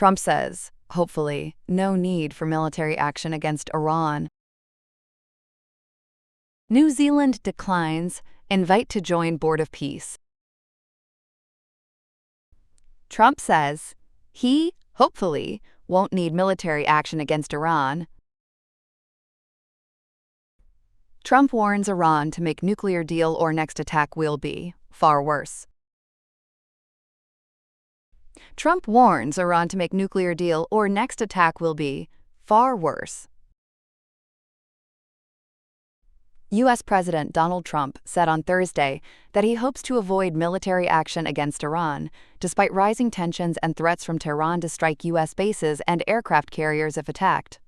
Trump says, hopefully, no need for military action against Iran. New Zealand declines invite to join Board of Peace. Trump says he, hopefully, won't need military action against Iran. Trump warns Iran to make nuclear deal or next attack will be far worse. Trump warns Iran to make nuclear deal or next attack will be far worse. U.S. President Donald Trump said on Thursday that he hopes to avoid military action against Iran, despite rising tensions and threats from Tehran to strike U.S. bases and aircraft carriers if attacked.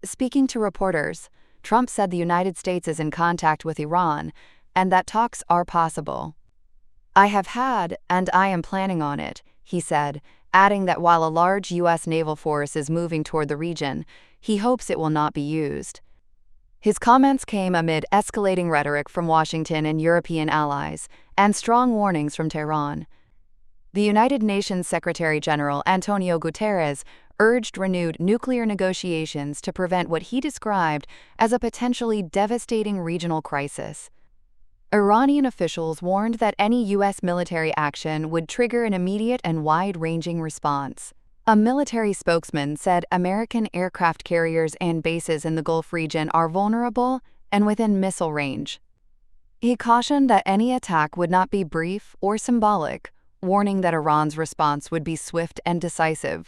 Speaking to reporters, Trump said the United States is in contact with Iran and that talks are possible. "I have had, and I am planning on it," he said, adding that while a large U.S. naval force is moving toward the region, he hopes it will not be used. His comments came amid escalating rhetoric from Washington and European allies, and strong warnings from Tehran. The United Nations Secretary-General Antonio Guterres urged renewed nuclear negotiations to prevent what he described as a potentially devastating regional crisis. Iranian officials warned that any U.S. military action would trigger an immediate and wide-ranging response. A military spokesman said American aircraft carriers and bases in the Gulf region are vulnerable and within missile range. He cautioned that any attack would not be brief or symbolic, warning that Iran's response would be swift and decisive.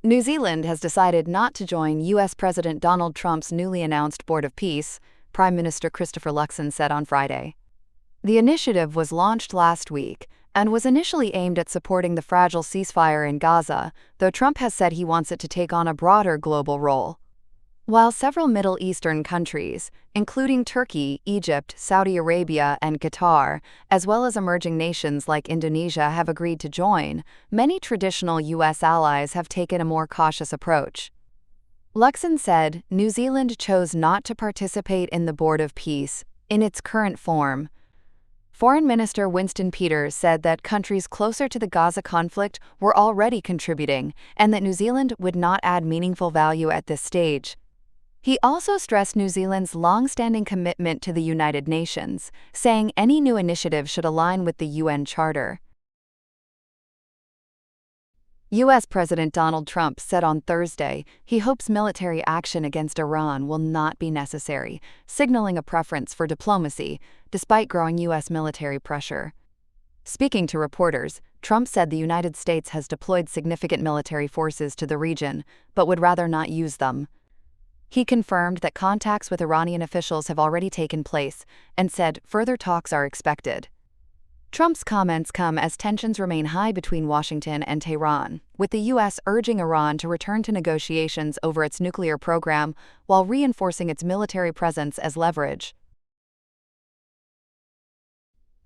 New Zealand has decided not to join U.S. President Donald Trump's newly announced Board of Peace, Prime Minister Christopher Luxon said on Friday. The initiative was launched last week and was initially aimed at supporting the fragile ceasefire in Gaza, though Trump has said he wants it to take on a broader global role. While several Middle Eastern countries, including Turkey, Egypt, Saudi Arabia, and Qatar, as well as emerging nations like Indonesia have agreed to join, many traditional U.S. allies have taken a more cautious approach. Luxon said New Zealand chose not to participate in the Board of Peace in its current form. Foreign Minister Winston Peters said that countries closer to the Gaza conflict were already contributing and that New Zealand would not add meaningful value at this stage. He also stressed New Zealand's long-standing commitment to the United Nations, saying any new initiative should align with the UN Charter. U.S. President Donald Trump said on Thursday he hopes military action against Iran will not be necessary, signaling a preference for diplomacy, despite growing U.S. military pressure. Speaking to reporters, Trump said the United States has deployed significant military forces to the region, but would rather not use them. He confirmed that contacts with Iranian officials have already taken place and said further talks are expected. Trump's comments come as tensions remain high between Washington and Tehran, with the U.S. urging Iran to return to negotiations over its nuclear program while reinforcing its military presence as leverage.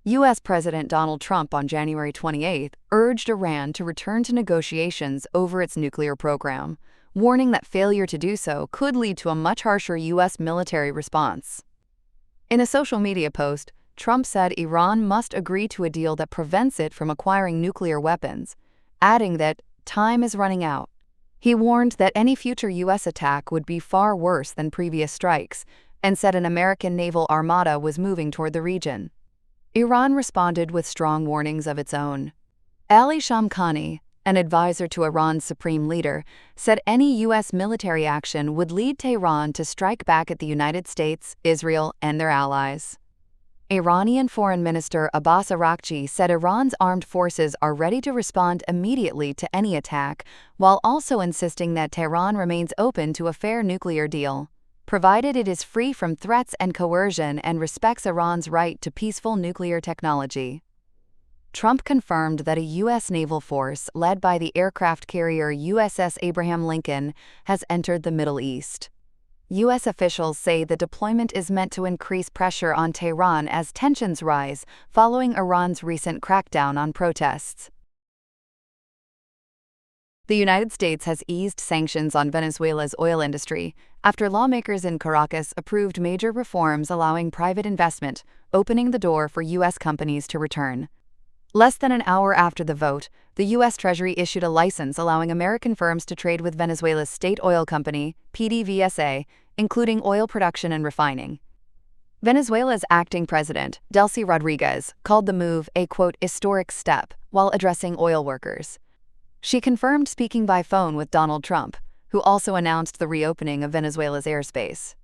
U.S. President Donald Trump on January 28 urged Iran to return to negotiations over its nuclear program, warning that failure to do so could lead to a much harsher U.S. military response. In a social media post, Trump said Iran must agree to a deal that prevents it from acquiring nuclear weapons, adding that time is running out. He warned that any future U.S. attack would be far worse than previous strikes, and said an American naval armada was moving toward the region. Iran responded with strong warnings of its own. Ali Shamkhani, an advisor to Iran's supreme leader, said any U.S. military action would lead Tehran to strike back at the United States, Israel, and their allies. Iranian Foreign Minister Abbas Araghchi said Iran's armed forces are ready to respond immediately to any attack, while also insisting that Tehran remains open to a fair nuclear deal, provided it is free from threats and coercion and respects Iran's right to peaceful nuclear technology. Trump confirmed that a U.S. naval force led by the aircraft carrier USS Abraham Lincoln has entered the Middle East. U.S. officials say the deployment is meant to increase pressure on Tehran as tensions rise following Iran's recent crackdown on protests. The United States has eased sanctions on Venezuela's oil industry after lawmakers in Caracas approved major reforms allowing private investment, opening the door for U.S. companies to return. Less than an hour after the vote, the U.S. Treasury issued a license allowing American firms to trade with Venezuela's state oil company, PDVSA, including oil production and refining. Venezuela's acting president, Delcy Rodriguez, called the move a, quote, historic step while addressing oil workers. She confirmed speaking by phone with Donald Trump, who also announced the reopening of Venezuela's airspace.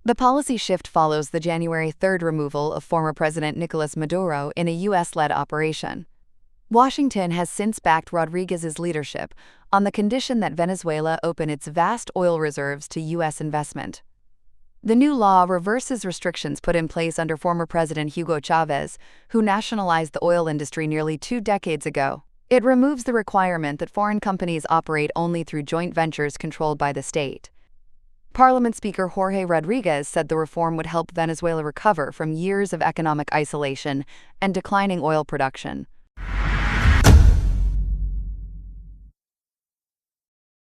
The policy shift follows the January 3rd removal of former President Nicolas Maduro in a U.S.-led operation. Washington has since backed Rodriguez's leadership on the condition that Venezuela open its vast oil reserves to U.S. investment. The new law reverses restrictions put in place under former President Hugo Chavez, who nationalized the oil industry nearly 2 decades ago. It removes the requirement that foreign companies operate only through joint ventures controlled by the state. Parliament Speaker Jorge Rodriguez said the reform would help Venezuela recover from years of economic isolation and declining oil production,